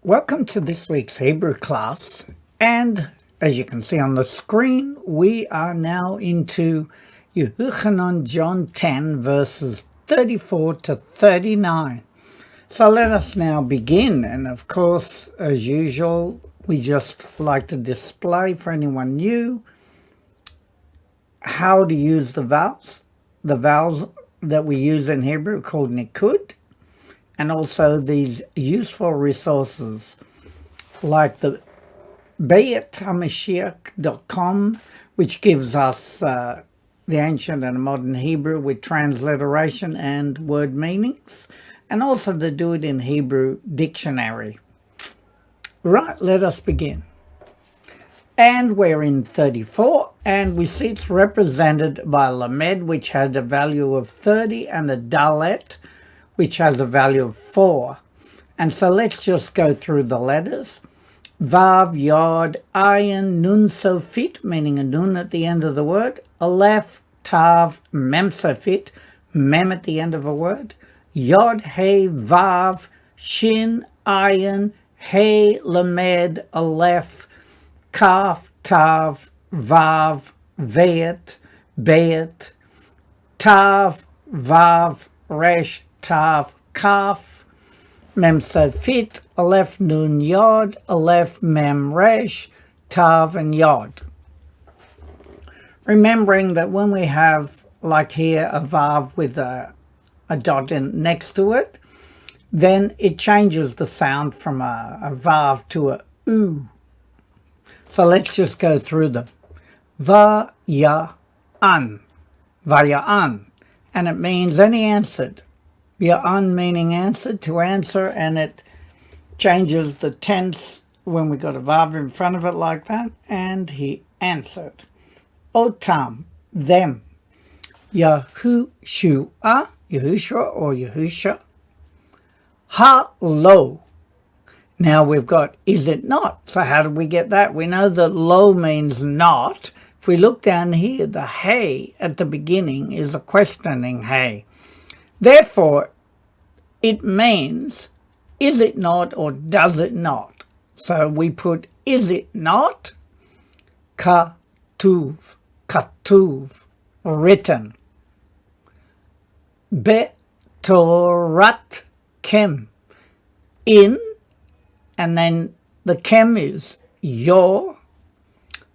Welcome to this week's Hebrew class, and as you can see on the screen, we are now into John 10 verses 34 to 39. So let us now begin, and of course, as usual, we just like to display for anyone new how to use the vowels that we use in Hebrew called nikud, and also these useful resources like the beyethamashiach.com, which gives us the ancient and modern Hebrew with transliteration and word meanings, and also the Do It in Hebrew dictionary. Right, let us begin. And we're in 34, and we see it's represented by lamed, which had a value of 30, and a dalet, which has a value of 4. And so let's just go through the letters. Vav, Yod, Ayin, Nun Sofit, meaning a Nun at the end of the word. Aleph, Tav, Mem Sofit, Mem at the end of a word. Yod, Hey, Vav, Shin, Ayin, Hey, Lamed, Aleph, Kaf, Tav, Vav, Veit, Beit, Tav, Vav, Resh, Tav, Kaf, Mem Sofit, Aleph Nun Yod, Aleph Mem Resh, Tav and Yod. Remembering that when we have, like here, a Vav with a dot in next to it, then it changes the sound from a Vav to a U. So let's just go through them. Va-ya-an, va-ya-an, and it means any answered. Ya'an meaning answered, to answer, and it changes the tense when we got a vav in front of it like that, and he answered. Otam, them. Yahushua, Yahushua or Yahusha. Ha-lo. Now we've got, is it not? So how did we get that? We know that lo means not. If we look down here, the hey at the beginning is a questioning hey. Therefore, it means, is it not or does it not? So we put, is it not? Katuv, katuv, written. Betorat kem, in, and then the kem is your.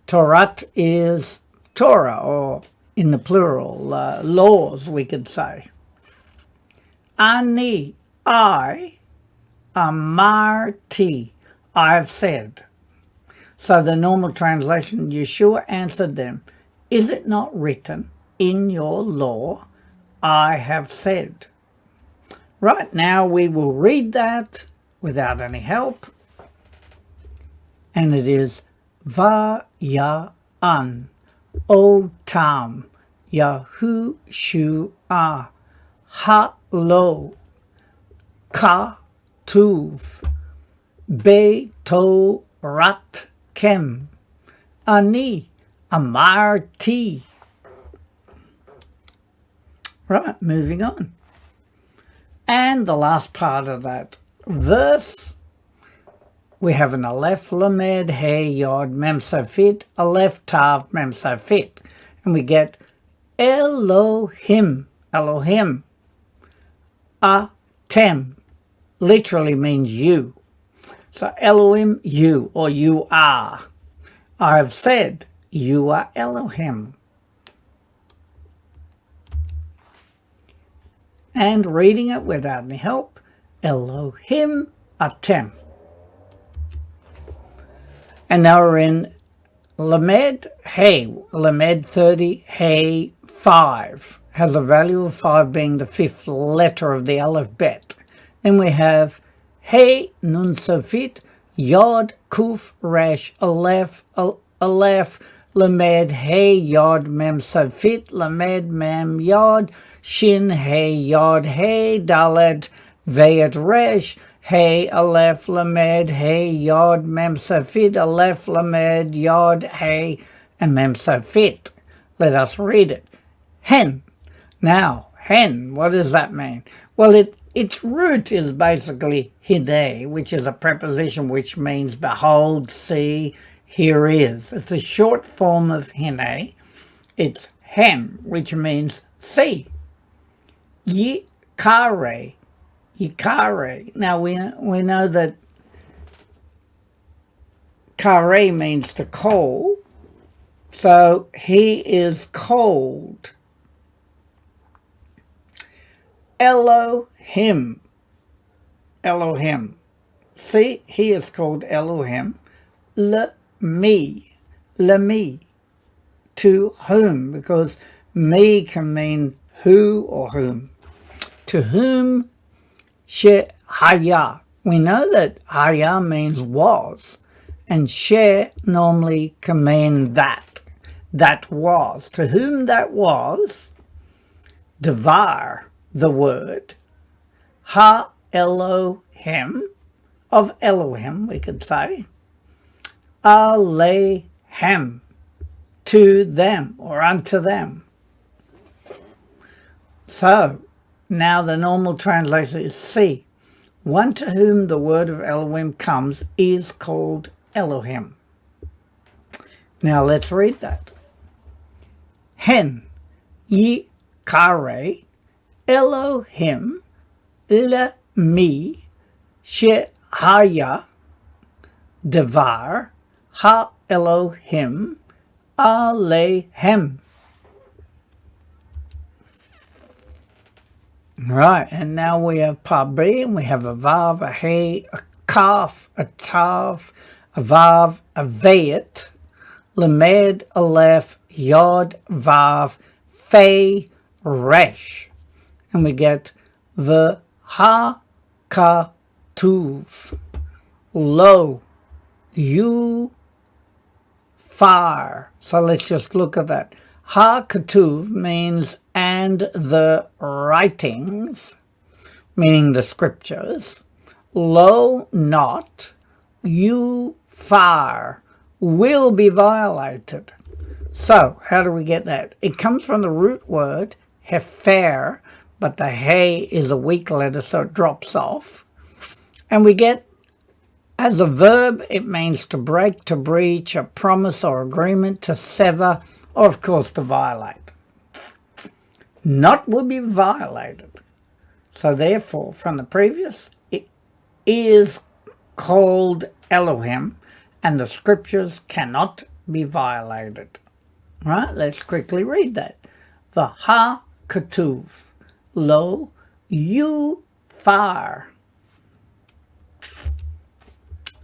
Torat is Torah, or in the plural, laws, we could say. Ani, I, amarti, I've said. So the normal translation, Yeshua answered them, is it not written in your law, I have said? Right, now we will read that without any help. And it is Va-ya-an, Otam, Yahushua, Ha-lo, Katuv, Betorat kem, Ani, amarti. Right, moving on. And the last part of that verse, we have an Aleph Lamed Hey Yod Mem Sofit, Aleph Tav Mem Sofit, and we get Elohim, Elohim, Atem, literally means you. So Elohim, you, or you are. I have said, you are Elohim. And reading it without any help, Elohim Atem. And now we're in Lamed Hey, Lamed 30, Hey 5. Has a value of 5 being the fifth letter of the alphabet. Then we have Hey Nun Sofit, Yod Kuf Resh Aleph, Aleph, Lamed Hey Yod Mem Sofit, Lamed Mem Yod, Shin Hey Yod Hey Dalet, Veit Resh, Hey Aleph Lamed Hey Yod Mem Sofit, Aleph Lamed Yod Hey and Mem Sofit. Let us read it. Hen. Now, hen, what does that mean? Well, it its root is basically hine, which is a preposition which means behold, see, here is. It's a short form of hine. It's hem, which means see. Yikare, yikare. Now we know that kare means to call, so he is called. Elohim, Elohim. See, he is called Elohim. Le-me, le-me. To whom, because me can mean who or whom. To whom she-haya. We know that haya means was, and she normally can mean that was. To whom that was, devar, the word, ha-Elohim, of Elohim, we could say, alehem, to them or unto them. So now the normal translation is see. One to whom the word of Elohim comes is called Elohim. Now let's read that. Hen yikare Elohim le-mi shehaya devar ha-Elohim alehem. Right, and now we have Pabri, and we have a Vav, a He, a Kaf, a Tav, a Vav, a Vayet, Lamed, Aleph, Yod, Vav, Fe, Resh. And we get the Ha-Ka-Tuv, Lo, You, Far. So let's just look at that. Ha-Katuv means and the writings, meaning the scriptures. Lo, not. You, far, will be violated. So how do we get that? It comes from the root word hefer, but the he is a weak letter, so it drops off. And we get, as a verb, it means to break, to breach, a promise or agreement, to sever, or of course to violate. Not will be violated. So therefore, from the previous, it is called Elohim, and the scriptures cannot be violated. Right? Let's quickly read that. The ha-katuv, lo, you, far.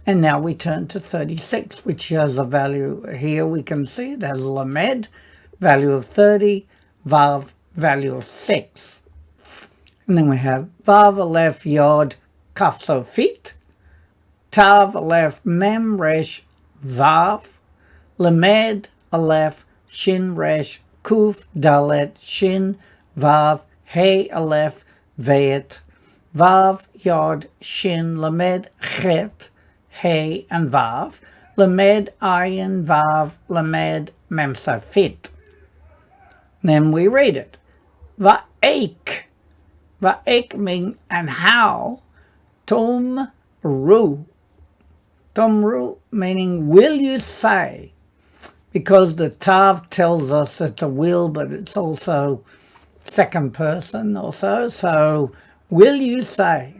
And now we turn to 36, which has a value here. We can see it has lamed, value of 30, vav, value of 6. And then we have vav, aleph, yod, kaf, sofit, tav, aleph, mem, resh, vav, lamed, aleph, shin, resh, kuf, dalet, shin, vav, he, aleph, vayet, vav, yod, shin, lamed, chet, he, and vav, lamed, ayin, vav, lamed, mem, sofit. Then we read it. Va'ek. Va'ek means and how. Tom ru. Tom ru meaning will you say. Because the tav tells us it's a will, but it's also second person also. So will you say.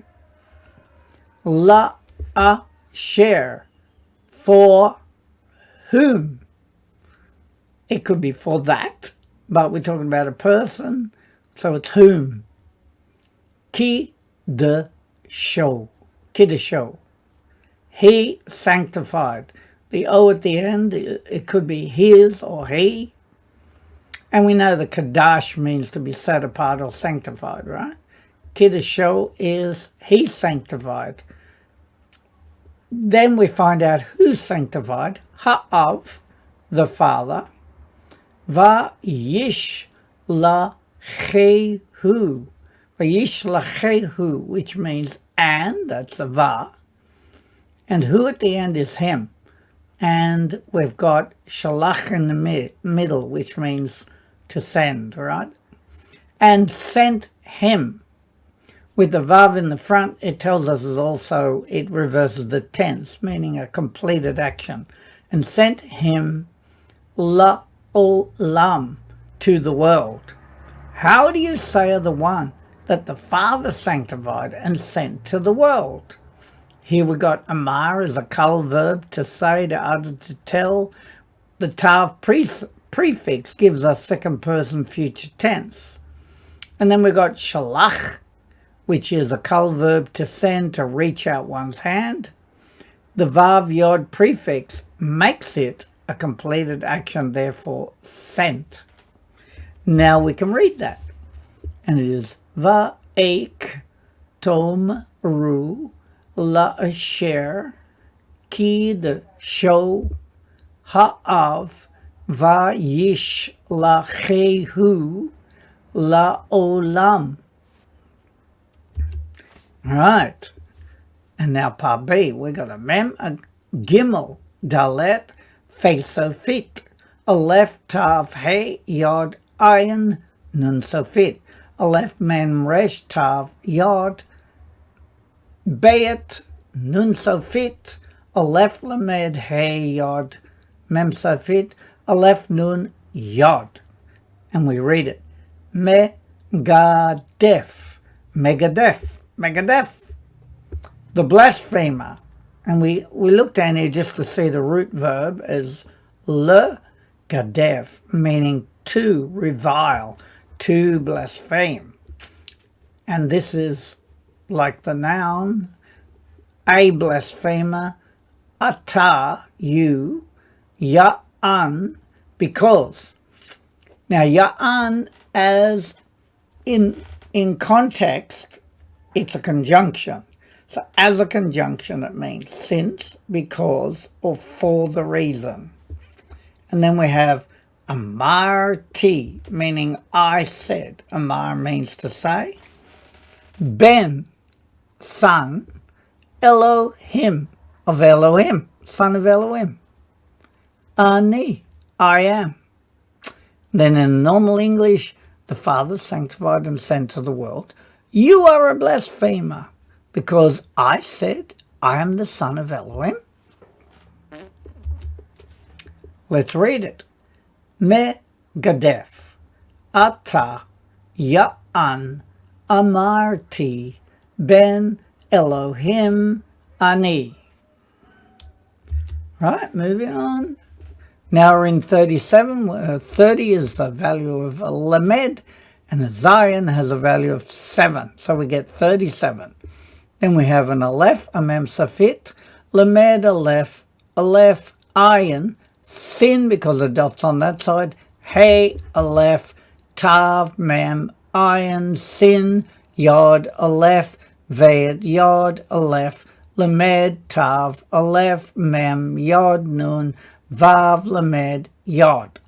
La asher. For whom. It could be for that. But we're talking about a person, so it's whom. Ki de show. Ki de show. He sanctified. The O at the end, it could be his or he. And we know the Kadash means to be set apart or sanctified, right? Ki de show is he sanctified. Then we find out who's sanctified. Ha'av, the Father. Vayish lachehu. Vayish lachehu, which means and, that's the va. And who at the end is him. And we've got shalach in the middle, which means to send, right? And sent him. With the vav in the front, it tells us also it reverses the tense, meaning a completed action. And sent him la'olam, to the world. How do you say of the one that the Father sanctified and sent to the world? Here we got amar as a kal verb, to say, to utter, to tell. The tav prefix gives us second person future tense. And then we got shalach, which is a kal verb, to send, to reach out one's hand. The vav yod prefix makes it a completed action, therefore sent. Now we can read that. And it is va'ek tom ru la'asher ki, the show, ha'av vayish lachehu la'olam. Right. And now part B, we got a mem, a gimel, dalet, fesofit, aleph, tav, he, yod, ayin, nun sofit, aleph, mem, resh, tav, yod, bet, nun sofit, aleph, lamed, he, yod, mem sofit, aleph, nun, yod. And we read it, megadef, megadef, megadef. The blasphemer. And we looked down here just to see the root verb as le gadef, meaning to revile, to blaspheme. And this is like the noun, a blasphemer, ata, you, ya'an, because. Now ya'an, as in context, it's a conjunction. So as a conjunction, it means since, because, or for the reason. And then we have amarti, meaning I said. Amar means to say. Ben, son. Elohim, of Elohim, son of Elohim. Ani, I am. Then in normal English, the Father sanctified and sent to the world. You are a blasphemer, because I said I am the son of Elohim. Let's read it. Me gadef, ata, ya'an, amarti, ben Elohim, ani. Right, moving on. Now we're in 37. 30 is the value of a lamed, and a zion has a value of 7. So we get 37. Then we have an aleph, a mem safit, lamed, aleph, ayin, sin, because the dot's on that side, hey, aleph, tav, mem, ayin, sin, yod, aleph, vayet, yod, aleph, lamed, tav, aleph, mem, yod, nun, vav, lamed, yod.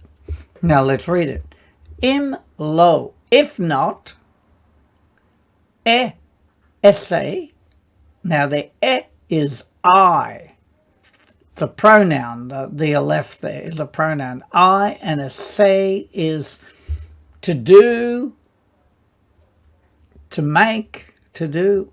Now let's read it. Im lo, if not, essay. Now the is I. It's a pronoun. The aleph there is a pronoun. I, and a say is to do, to make, to do.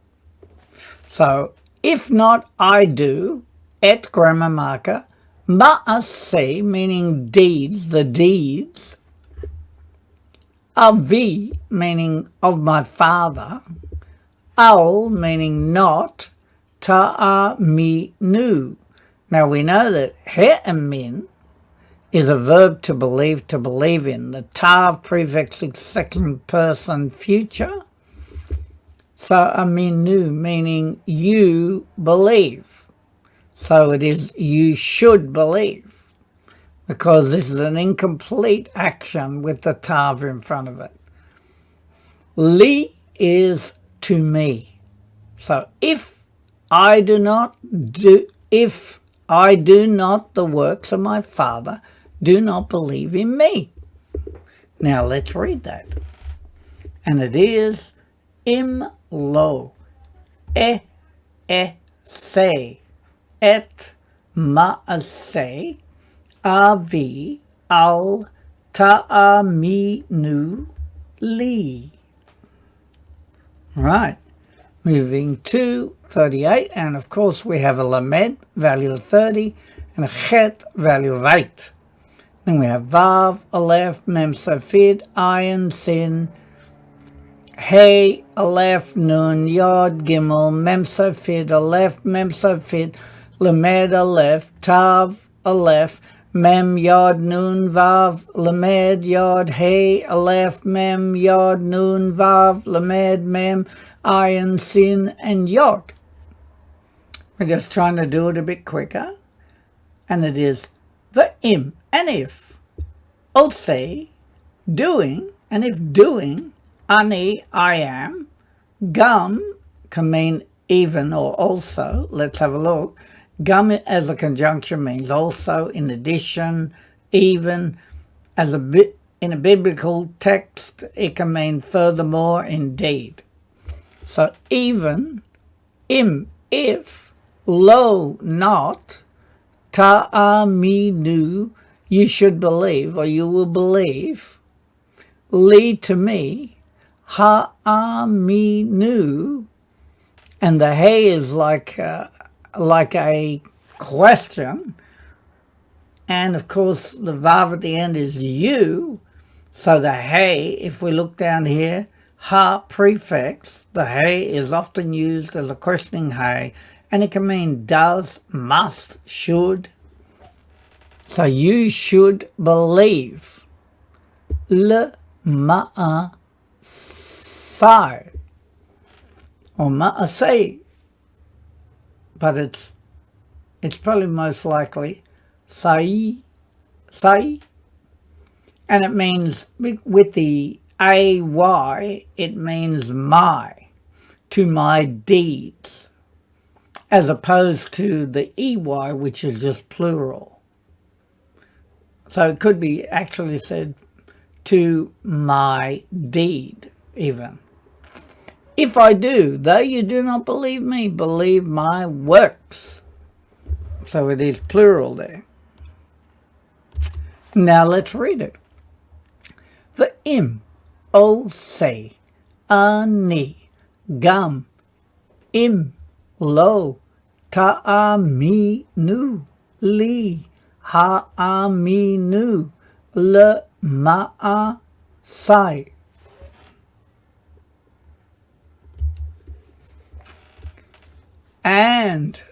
So if not I do, et grammar marker, ma'aseh, meaning deeds, the deeds, avi, meaning of my father, al, meaning not, ta'aminu. Now we know that he'emin is a verb to believe in. The tav prefix is second person future. So aminu, meaning you believe. So it is you should believe, because this is an incomplete action with the tav in front of it. Li is to me. So if I do not the works of my Father, do not believe in me. Now let's read that. And it is im lo say et ma'aseh avi al ta'aminu li. Right. Moving to 38, and of course we have a lamed, value of 30, and a chet, value of 8. Then we have vav, aleph, mem, safid, ayin, sin, hey, aleph, nun, yod, gimel, mem, safid, aleph, mem, safid, lamed, aleph, tav, aleph, mem, yod, nun, vav, lamed, yod, hey, aleph, mem, yod, nun, vav, lamed, mem, ayin, sin, and yod. We're just trying to do it a bit quicker. And it is v'im, and if. Ose, doing, and if doing, ani, I am. Gum can mean even or also. Let's have a look. Gum as a conjunction means also, in addition, even. As in a biblical text, it can mean furthermore, indeed. So even, im, if, lo, not, ta'aminu, you should believe, or you will believe, li, to me, ha'aminu, and the hey is like a question, and of course the vav at the end is you, so the hey, if we look down here, ha prefix, the hey is often used as a questioning hey, and it can mean does, must, should. So you should believe. Le ma'asai, or ma'asai, but it's probably most likely sai, and it means, with the ay, it means my, to my deeds, as opposed to the ey, which is just plural. So it could be actually said to my deed, even. If I do, though you do not believe me, believe my works. So it is plural there. Now let's read it. V'im, o say, ani, gam, im, lo, ta'aminu, li, ha'aminu, le ma'asai. And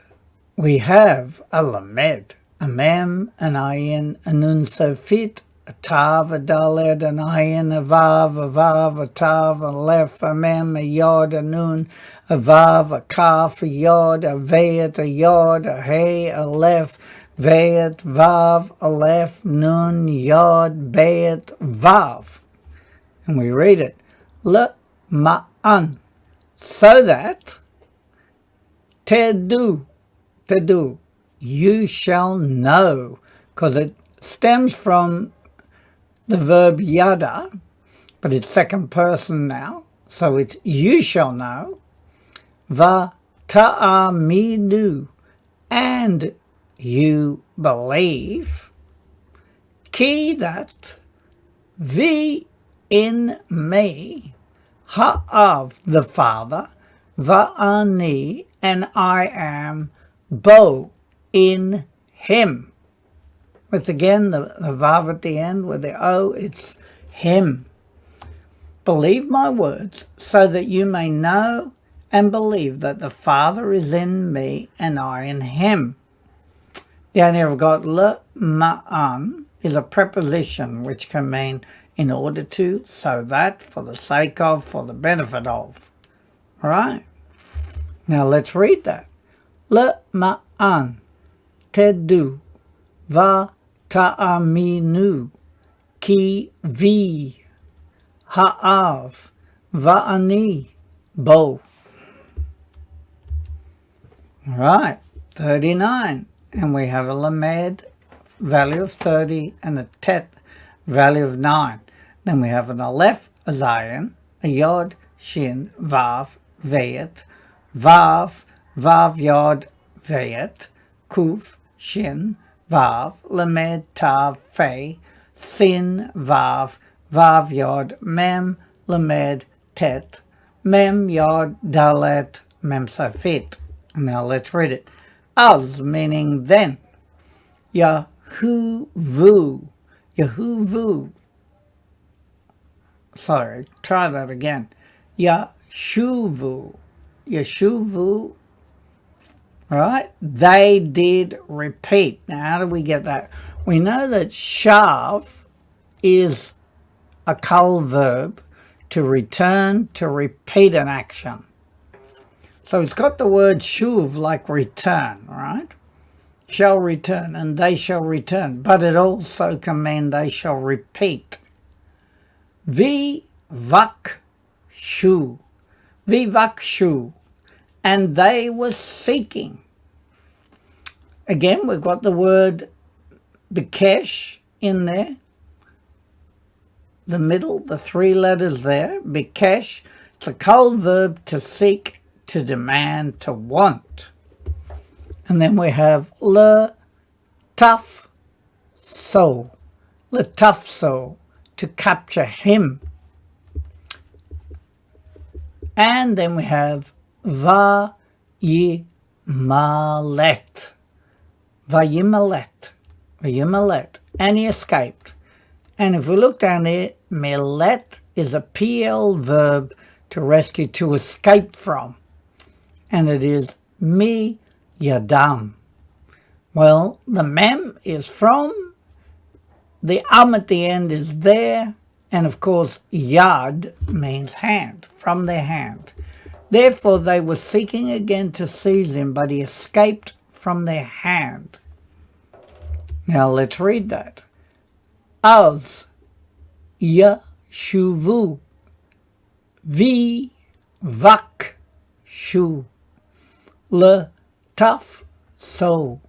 we have a lamed, a mem, an ayin, a nun sofit, a tav, a daled, an ayin, a vav, a tav, a lef, a mem, a yod, a nun, a vav, a kaf, a yod, a veyet, a yod, a hey, a lef, veyet, vav, aleph, nun, yod, beyet, vav. And we read it, le ma'an, so that, tedu, you shall know, because it stems from the verb yada, but it's second person now, so it's you shall know, va ta'aminu, and you believe, ki, that, vi, in me, ha'av, the Father, va'ani, and I am, bo, in him. With again the vav at the end with the o, it's him. Believe my words, so that you may know and believe that the Father is in me and I in him. Down here I've got le ma'an is a preposition which can mean in order to, so that, for the sake of, for the benefit of. All right? Now let's read that. Le ma'an tedu va ta'aminu ki vi ha'av va'ani bo. All right, 39. And we have a lamed, value of 30, and a tet, value of 9. Then we have an aleph, a zayin, a yod, shin, vav, veyet, vav, yod, veyet, kuf, shin, vav, lamed, tav, fe, sin, vav, yod, mem, lamed, tet, Mem Yod Dalet Mem Safit. Now let's read it. Az meaning then. Yahuvu. Yahuvu. Sorry, try that again. Yashuvu. Yashuvu. Right? They did repeat. Now, how do we get that? We know that shav is a kal verb to return, to repeat an action. So it's got the word shuv like return, right? Shall return, and they shall return. But it also can mean they shall repeat. Vivakshu. Vivakshu. And they were seeking. Again, we've got the word bikesh in there. The middle, the three letters there, bikesh. It's a kal verb to seek, to demand, to want. And then we have le taf so. Le taf so, to capture him. And then we have vayimalet. Vayimalet. Vayimalet. And he escaped. And if we look down there, melet is a PL verb to rescue, to escape from. And it is mi yadam. Well, the mem is from, the at the end is there, and of course yad means hand, from their hand. Therefore they were seeking again to seize him, but he escaped from their hand. Now let's read that. Az yashuvu vi vakshu le taf so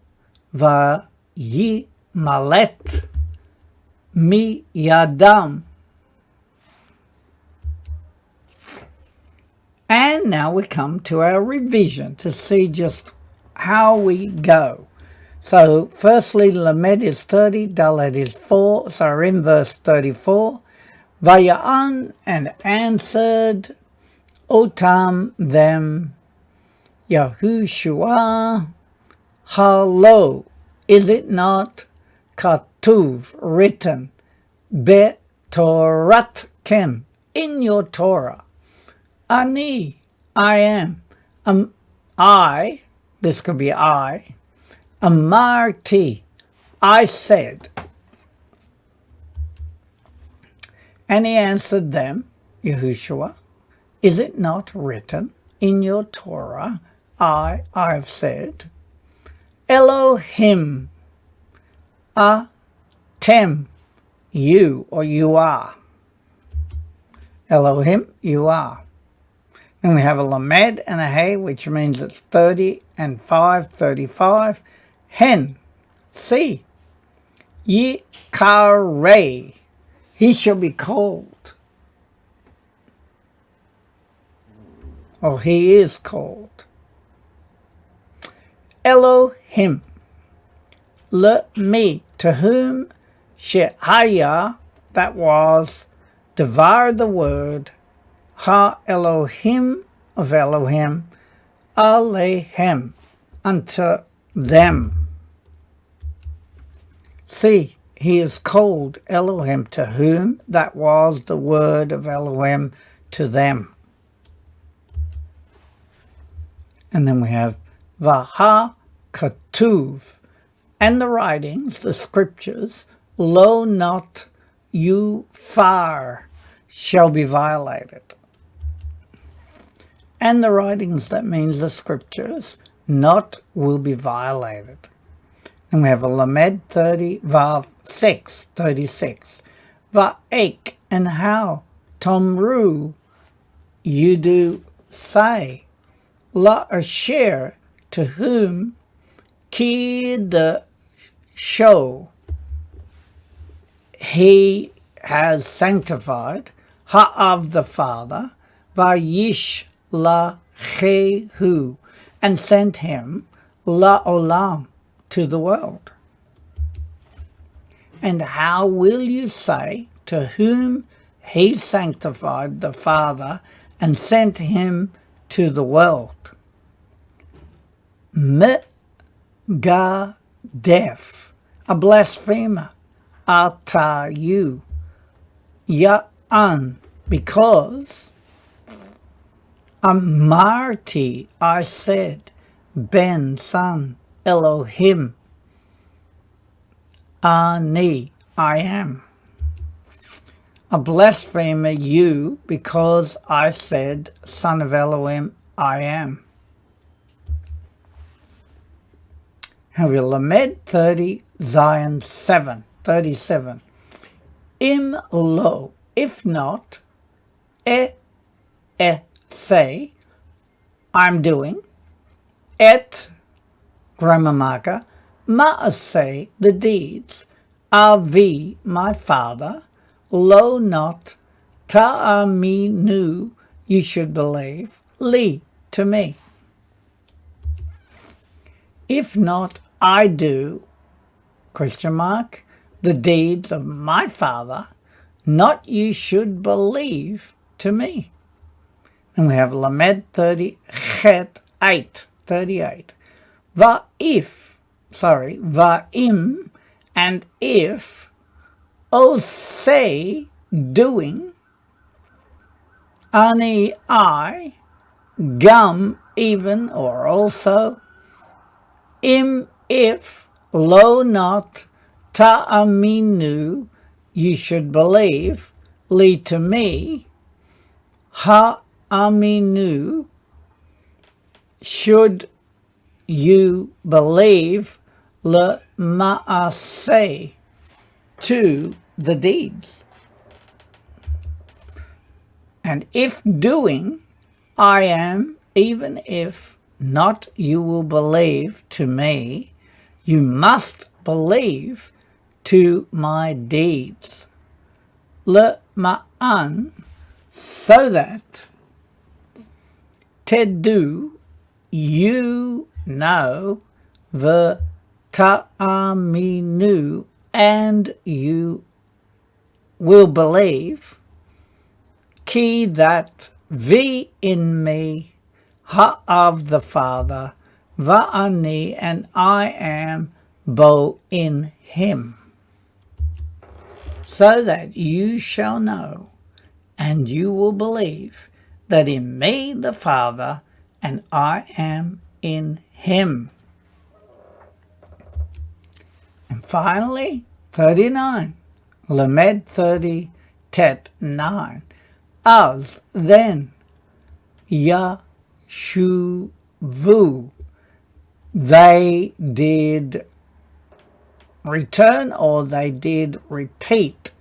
va yi malet mi yadam. And now we come to our revision to see just how we go. So firstly, Lamed is 30, Dalet is 4, so we're in verse 34. Vaya'an, and answered otam them Yahushua, halo, is it not katuv, written, be Toratkem, in your Torah, ani, I am, I, this could be I, amarti, I said. And he answered them, Yahushua, is it not written in your Torah, I have said, Elohim, atem, you, or you are. Elohim, you are. Then we have a lamed and a hey, which means it's 30 and 5, 35. Hen, see, Yikarei, he shall be called, or he is called. Elohim, le me, to whom Shehaya, that was, devoured the word, ha Elohim of Elohim, alehem, unto them. See, he is called Elohim, to whom, that was the word of Elohim to them. And then we have Vaha Katuv, and the writings, the scriptures, lo not you far, shall be violated. And the writings, that means the scriptures, not will be violated. And we have a Lamed 30, Vav 6, 36. Va'ek, and how, Tomru, you do say, La asher, to whom, ki the show, he has sanctified, ha'av the Father, vayish la chehu, and sent him, la olam, to the world. And how will you say, to whom he sanctified the Father and sent him to the world. Def, a blasphemer, ata you, ya'an, because amarti, I said, ben son Elohim, ani, I am. A blasphemer you, because I said, son of Elohim, I am. Have you Lamed 30, Zion 7, 37. Im lo, if not, say, I'm doing, et, grammar marker, ma'aseh, the deeds, avi, my father, lo not, ta'aminu, you should believe, li, to me. If not, I do, question mark, the deeds of my father, not you should believe to me. And we have Lamed 30, Chet 8, 38. Va'im, and if, say, doing, ani, I, gum, even, or also, im, if, lo not, ta'aminu, you should believe, li to me, ha'aminu, should you believe, le ma'aseh, to the deeds. And if doing, I am, even if not you will believe to me, you must believe to my deeds. Le ma'an, so that tedu, you know, the ta'aminu, and you will believe, ki, that, vi, in me, ha, of the Father, va'ani, and I am, bo, in him, so that you shall know, and you will believe, that in me the Father, and I am in him. And finally, 39, Lamed 30, Tet 9, as then, Yashuvu, they did return, or they did repeat.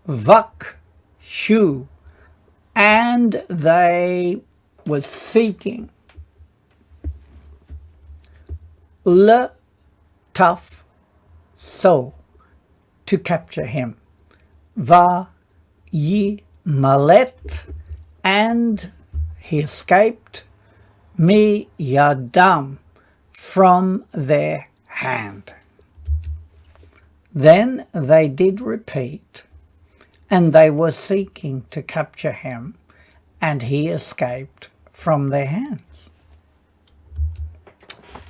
Vakshu, and they were seeking. Le tough, so, to capture him. Va yi malet, and he escaped. Mi yadam, from their hand. Then they did repeat, and they were seeking to capture him, and he escaped from their hands.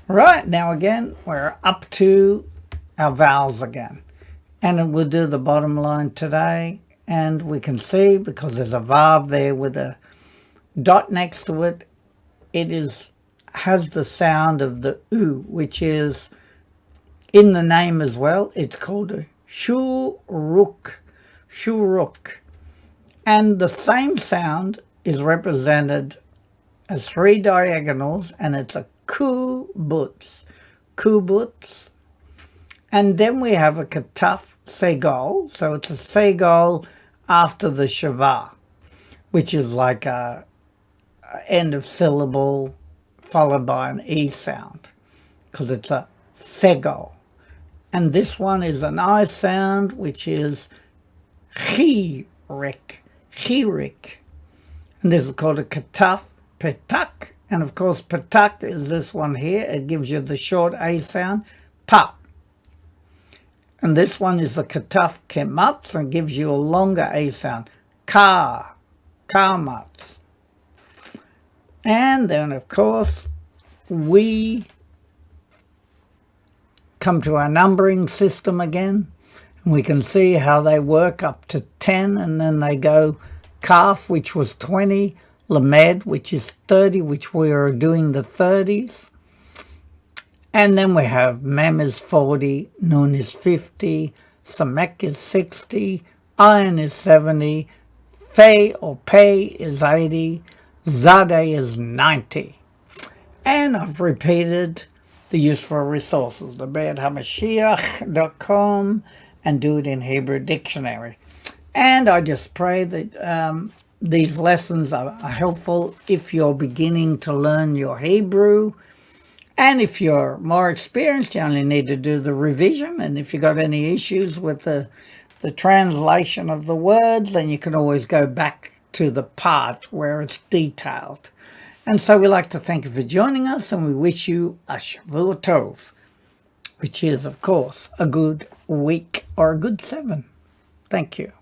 Right, now again, we're up to our vowels again. And we'll do the bottom line today, and we can see, because there's a vav there with a dot next to it, it has the sound of the u, which is in the name as well. It's called a shuruk, and the same sound is represented as 3 diagonals, and it's a kubutz, and then we have a kataf segol, so it's a segol after the shavah, which is like a end of syllable followed by an E sound, because it's a segol. And this one is an I sound, which is chirik. And this is called a kataf petak. And of course, petak is this one here. It gives you the short A sound, pa. And this one is the kataf kematz, and gives you a longer A sound, car, mats. And then, of course, we come to our numbering system again. And we can see how they work up to 10, and then they go Kaf, which was 20, Lamed, which is 30, which we are doing the 30s. And then we have Mem is 40, Nun is 50, Samek is 60, Ayin is 70, Fe or Pei is 80, Zadeh is 90. And I've repeated the useful resources, the BeatHamashiach.com, and Do It in Hebrew Dictionary. And I just pray that these lessons are helpful if you're beginning to learn your Hebrew. And if you're more experienced, you only need to do the revision. And if you've got any issues with the translation of the words, then you can always go back to the part where it's detailed. And so we'd like to thank you for joining us, and we wish you a Shavua Tov, which is, of course, a good week or a good 7. Thank you.